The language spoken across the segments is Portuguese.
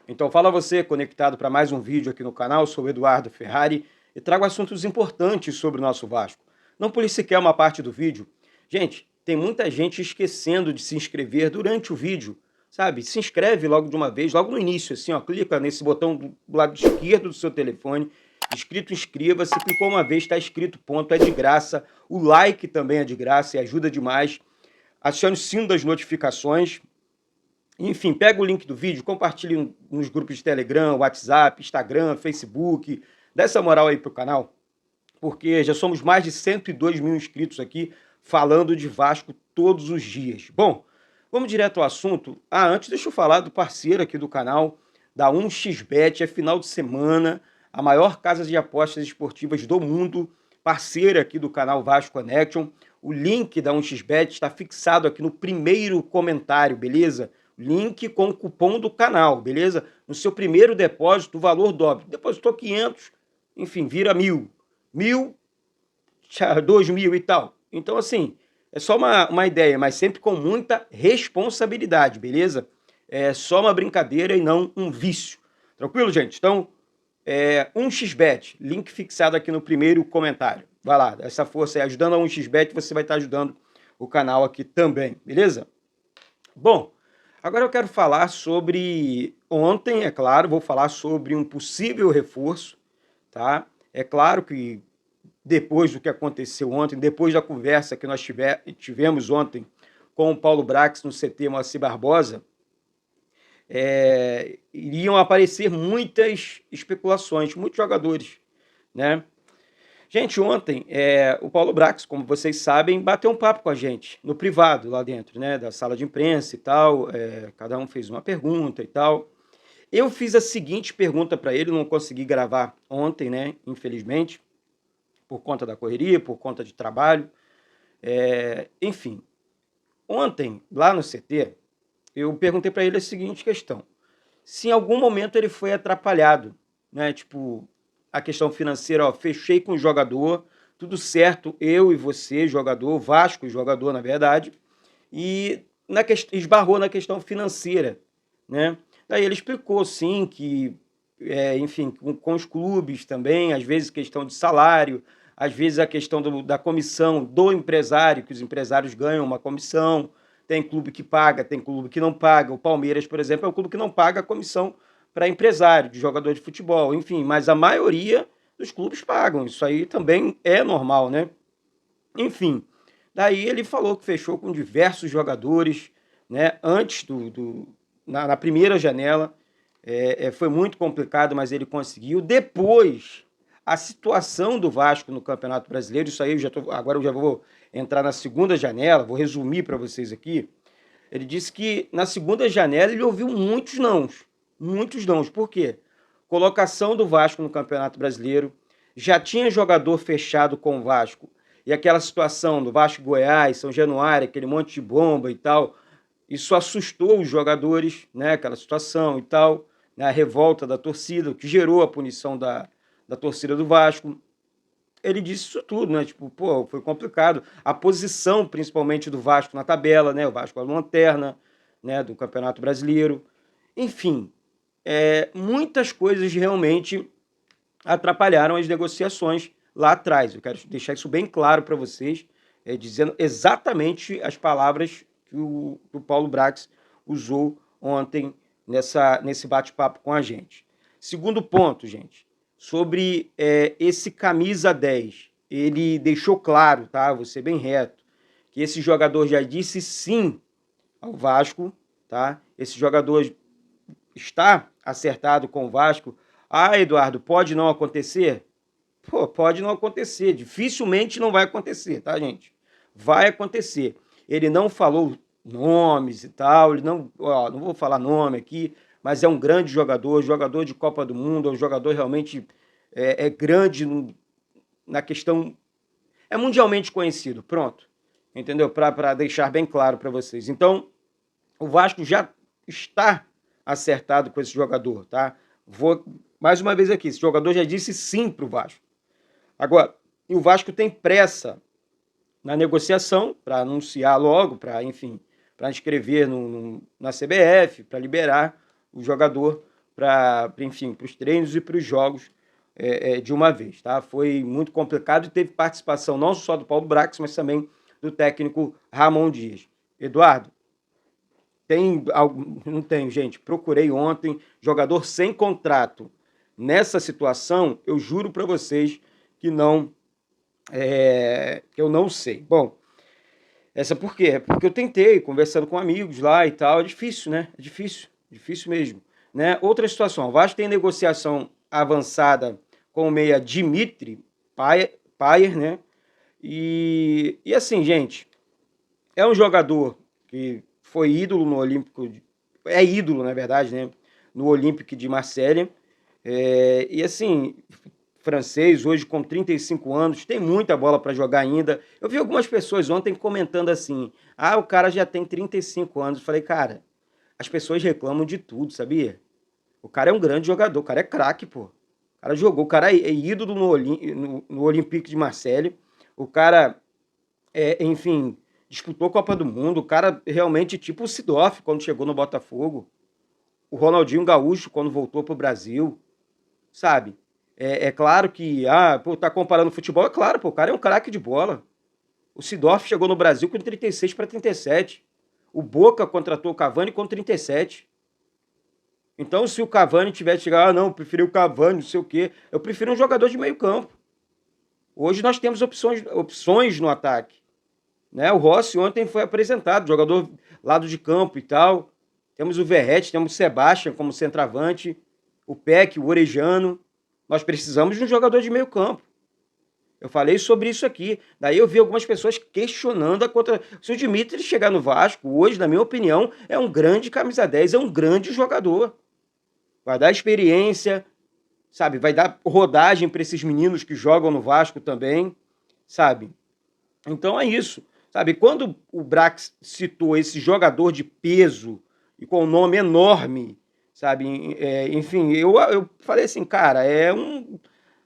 Então fala você conectado para mais um vídeo aqui no canal, sou o Eduardo Ferrari e trago assuntos importantes sobre o nosso Vasco. Não pule sequer uma parte do vídeo. Gente, tem muita gente esquecendo de se inscrever durante o vídeo, sabe? Se inscreve logo de uma vez, logo no início, assim, ó, clica nesse botão do lado esquerdo do seu telefone, escrito inscreva-se, clicou uma vez, está escrito ponto, é de graça, o like também é de graça e ajuda demais. Acione o sino das notificações. Enfim, pega o link do vídeo, compartilhe nos grupos de Telegram, WhatsApp, Instagram, Facebook. Dá essa moral aí pro canal, porque já somos mais de 102 mil inscritos aqui falando de Vasco todos os dias. Bom, vamos direto ao assunto. Antes deixa eu falar do parceiro aqui do canal, da 1xBet, é final de semana, a maior casa de apostas esportivas do mundo, parceira aqui do canal Vasco Connection. O link da 1xBet está fixado aqui no primeiro comentário, beleza? Link com o cupom do canal, beleza? No seu primeiro depósito, o valor dobra. Depositou 500, enfim, vira 1.000. 1.000, 2.000 e tal. Então, assim, é só uma ideia, mas sempre com muita responsabilidade, beleza? É só uma brincadeira e não um vício. Tranquilo, gente? Então, 1xBet, link fixado aqui no primeiro comentário. Vai lá, essa força aí, ajudando a 1xBet, você vai estar ajudando o canal aqui também, beleza? Bom, agora eu quero falar sobre ontem, é claro, vou falar sobre um possível reforço, tá? É claro que depois do que aconteceu ontem, depois da conversa que nós tivemos ontem com o Paulo Brax no CT Moacir Barbosa, iriam aparecer muitas especulações, muitos jogadores, né? Gente, ontem o Paulo Brax, como vocês sabem, bateu um papo com a gente no privado lá dentro, né, da sala de imprensa e tal. Cada um fez uma pergunta e tal. Eu fiz a seguinte pergunta para ele, não consegui gravar ontem, né, infelizmente, por conta da correria, por conta de trabalho. Enfim, ontem lá no CT, eu perguntei para ele a seguinte questão: se em algum momento ele foi atrapalhado, né? Tipo, a questão financeira, ó, fechei com o jogador, tudo certo, eu e você, jogador, Vasco, jogador, na verdade, e esbarrou na questão financeira, né? Daí ele explicou, sim, que, enfim, com os clubes também, às vezes questão de salário, às vezes a questão da comissão do empresário, que os empresários ganham uma comissão, tem clube que paga, tem clube que não paga. O Palmeiras, por exemplo, é um clube que não paga a comissão para empresário, de jogador de futebol, enfim, mas a maioria dos clubes pagam. Isso aí também é normal, né? Enfim, daí ele falou que fechou com diversos jogadores, né? Antes na primeira janela, foi muito complicado, mas ele conseguiu. Depois, a situação do Vasco no Campeonato Brasileiro, isso aí agora eu já vou entrar na segunda janela, vou resumir para vocês aqui. Ele disse que na segunda janela ele ouviu muitos nãos. Muitos nãos. Por quê? Colocação do Vasco no Campeonato Brasileiro. Já tinha jogador fechado com o Vasco. E aquela situação do Vasco Goiás, São Januário, aquele monte de bomba e tal. Isso assustou os jogadores, né? Aquela situação e tal. Né? A revolta da torcida, o que gerou a punição da torcida do Vasco. Ele disse isso tudo, né? Tipo, pô, foi complicado. A posição, principalmente, do Vasco na tabela, né? O Vasco é a lanterna, né, do Campeonato Brasileiro. Enfim, muitas coisas realmente atrapalharam as negociações lá atrás. Eu quero deixar isso bem claro para vocês, dizendo exatamente as palavras que o Paulo Brax usou ontem nesse bate-papo com a gente. Segundo ponto, gente, sobre esse camisa 10. Ele deixou claro, tá? Vou ser bem reto, que esse jogador já disse sim ao Vasco, tá? Esse jogador está acertado com o Vasco. Eduardo, pode não acontecer? Pô, pode não acontecer. Dificilmente não vai acontecer, tá, gente? Vai acontecer. Ele não falou nomes e tal, ele não vou falar nome aqui, mas é um grande jogador de Copa do Mundo, é um jogador realmente grande na questão, é mundialmente conhecido, pronto, entendeu? Para deixar bem claro para vocês. Então, o Vasco já está acertado com esse jogador, tá? Vou mais uma vez aqui, esse jogador já disse sim para o Vasco. Agora, e o Vasco tem pressa na negociação para anunciar logo, para, enfim, para inscrever na CBF, para liberar o jogador enfim, para os treinos e para os jogos de uma vez, tá? Foi muito complicado e teve participação não só do Paulo Brax, mas também do técnico Ramon Dias. Eduardo, tem algo? Não tem, gente. Procurei ontem, jogador sem contrato. Nessa situação, eu juro para vocês que não, que eu não sei. Bom, essa por quê? Porque eu tentei, conversando com amigos lá e tal, é difícil, né? É difícil mesmo. Né? Outra situação, o Vasco tem negociação avançada com o meia Dimitri Paier, né? E assim, gente, é um jogador que foi ídolo no Olímpico, é ídolo, na verdade, né? No Olympique de Marselha. E assim, francês, hoje com 35 anos, tem muita bola para jogar ainda. Eu vi algumas pessoas ontem comentando assim: ah, o cara já tem 35 anos. Eu falei, cara, as pessoas reclamam de tudo, sabia? O cara é um grande jogador, o cara é craque, pô. O cara jogou, o cara é ídolo no Olympique de Marselha. O cara, enfim, disputou a Copa do Mundo. O cara realmente, tipo o Sidorf, quando chegou no Botafogo. O Ronaldinho Gaúcho, quando voltou pro Brasil, sabe? É claro que, pô, tá comparando futebol, é claro, pô, o cara é um craque de bola. O Sidorf chegou no Brasil com 36 para 37. O Boca contratou o Cavani com 37. Então, se o Cavani tivesse chegado, não, eu preferi o Cavani, não sei o quê, eu prefiro um jogador de meio campo. Hoje nós temos opções no ataque. Né? O Rossi ontem foi apresentado, jogador lado de campo e tal. Temos o Verratti, temos o Sebastian como centroavante, o Peck, o Orejano. Nós precisamos de um jogador de meio campo. Eu falei sobre isso aqui. Daí eu vi algumas pessoas questionando a contra. Se o Dimitri chegar no Vasco, hoje, na minha opinião, é um grande camisa 10, é um grande jogador. Vai dar experiência, sabe? Vai dar rodagem para esses meninos que jogam no Vasco também, sabe? Então é isso, sabe? Quando o Brax citou esse jogador de peso e com um nome enorme, sabe? Enfim, eu falei assim, cara, é um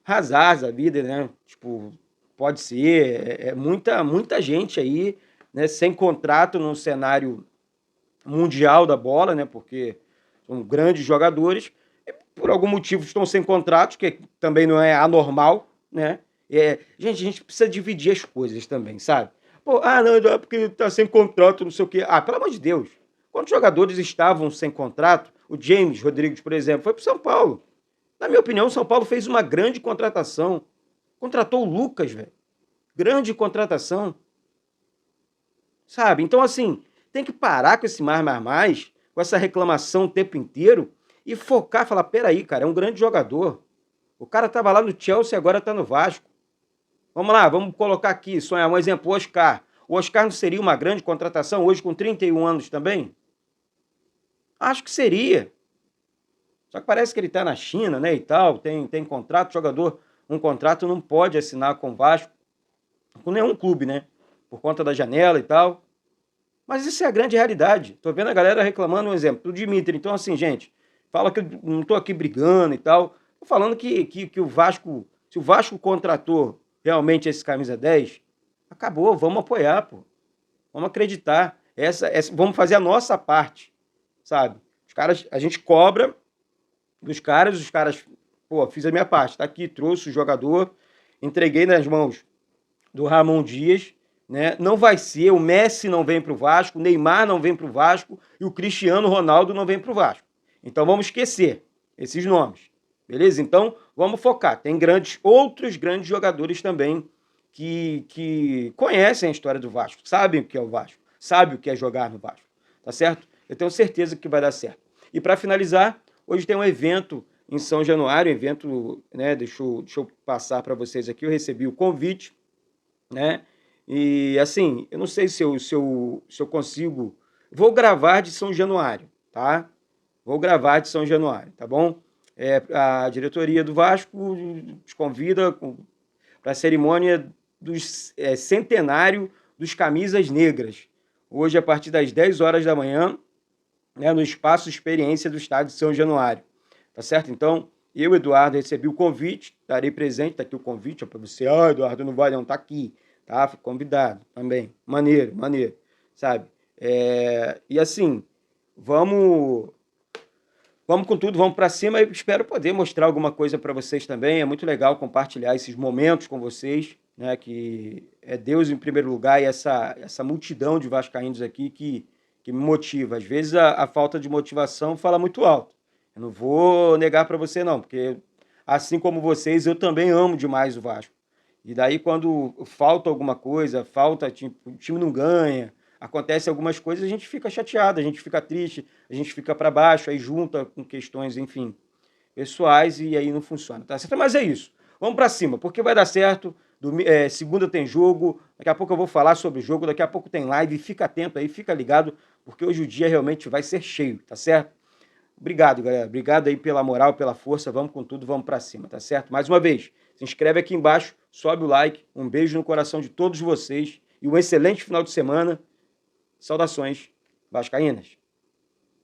Hazard a vida, né? Tipo, pode ser, muita gente aí, né? Sem contrato num cenário mundial da bola, né? Porque são grandes jogadores, e por algum motivo estão sem contratos, que também não é anormal, né? Gente, a gente precisa dividir as coisas também, sabe? Pô, não, é porque tá sem contrato, não sei o quê. Pelo amor de Deus. Quantos jogadores estavam sem contrato? O James Rodrigues, por exemplo, foi pro São Paulo. Na minha opinião, o São Paulo fez uma grande contratação. Contratou o Lucas, velho. Grande contratação. Sabe? Então, assim, tem que parar com esse mais, com essa reclamação o tempo inteiro e focar, falar, peraí, cara, é um grande jogador. O cara tava lá no Chelsea e agora tá no Vasco. Vamos lá, vamos colocar aqui, sonhar um exemplo, o Oscar. O Oscar não seria uma grande contratação hoje com 31 anos também? Acho que seria. Só que parece que ele tá na China, né, e tal, tem contrato, jogador, um contrato não pode assinar com o Vasco, com nenhum clube, né, por conta da janela e tal. Mas isso é a grande realidade. Tô vendo a galera reclamando, um exemplo, do Dimitri. Então, assim, gente, fala que eu não tô aqui brigando e tal. Tô falando que o Vasco, se o Vasco contratou realmente esse camisa 10, acabou, vamos apoiar, pô. Vamos acreditar. Vamos fazer a nossa parte, sabe? Os caras, a gente cobra dos caras, os caras, pô, fiz a minha parte, tá aqui, trouxe o jogador, entreguei nas mãos do Ramon Dias, né? Não vai ser, o Messi não vem para o Vasco, o Neymar não vem para o Vasco e o Cristiano Ronaldo não vem para o Vasco. Então vamos esquecer esses nomes, beleza? Então vamos focar. Tem outros grandes jogadores também que conhecem a história do Vasco, sabem o que é o Vasco, sabem o que é jogar no Vasco, tá certo? Eu tenho certeza que vai dar certo. E para finalizar, hoje tem um evento em São Januário, evento, né? Deixa eu passar para vocês aqui. Eu recebi o convite, né? E assim, eu não sei se eu consigo. Vou gravar de São Januário, tá? Vou gravar de São Januário, tá bom? A diretoria do Vasco te convida para a cerimônia do centenário dos Camisas Negras. Hoje, a partir das 10 horas da manhã, né, no Espaço Experiência do Estádio de São Januário. Tá certo? Então, eu, Eduardo, recebi o convite, estarei presente, tá aqui o convite, para você, Eduardo, não vai não, tá aqui, tá? Fui convidado também. Maneiro, sabe? E assim, vamos Vamos com tudo, vamos para cima. Eu espero poder mostrar alguma coisa para vocês também. É muito legal compartilhar esses momentos com vocês, né? Que é Deus em primeiro lugar e essa multidão de vascaínos aqui que me motiva. Às vezes a falta de motivação fala muito alto. Eu não vou negar para você não, porque assim como vocês, eu também amo demais o Vasco. E daí quando falta alguma coisa, falta, tipo, o time não ganha, acontece algumas coisas, a gente fica chateado, a gente fica triste, a gente fica para baixo, aí junta com questões, enfim, pessoais e aí não funciona, tá certo? Mas é isso. Vamos para cima, porque vai dar certo. Segunda tem jogo, daqui a pouco eu vou falar sobre o jogo, daqui a pouco tem live, fica atento aí, fica ligado, porque hoje o dia realmente vai ser cheio, tá certo? Obrigado, galera. Obrigado aí pela moral, pela força. Vamos com tudo, vamos para cima, tá certo? Mais uma vez, se inscreve aqui embaixo, sobe o like. Um beijo no coração de todos vocês e um excelente final de semana. Saudações vascaínas.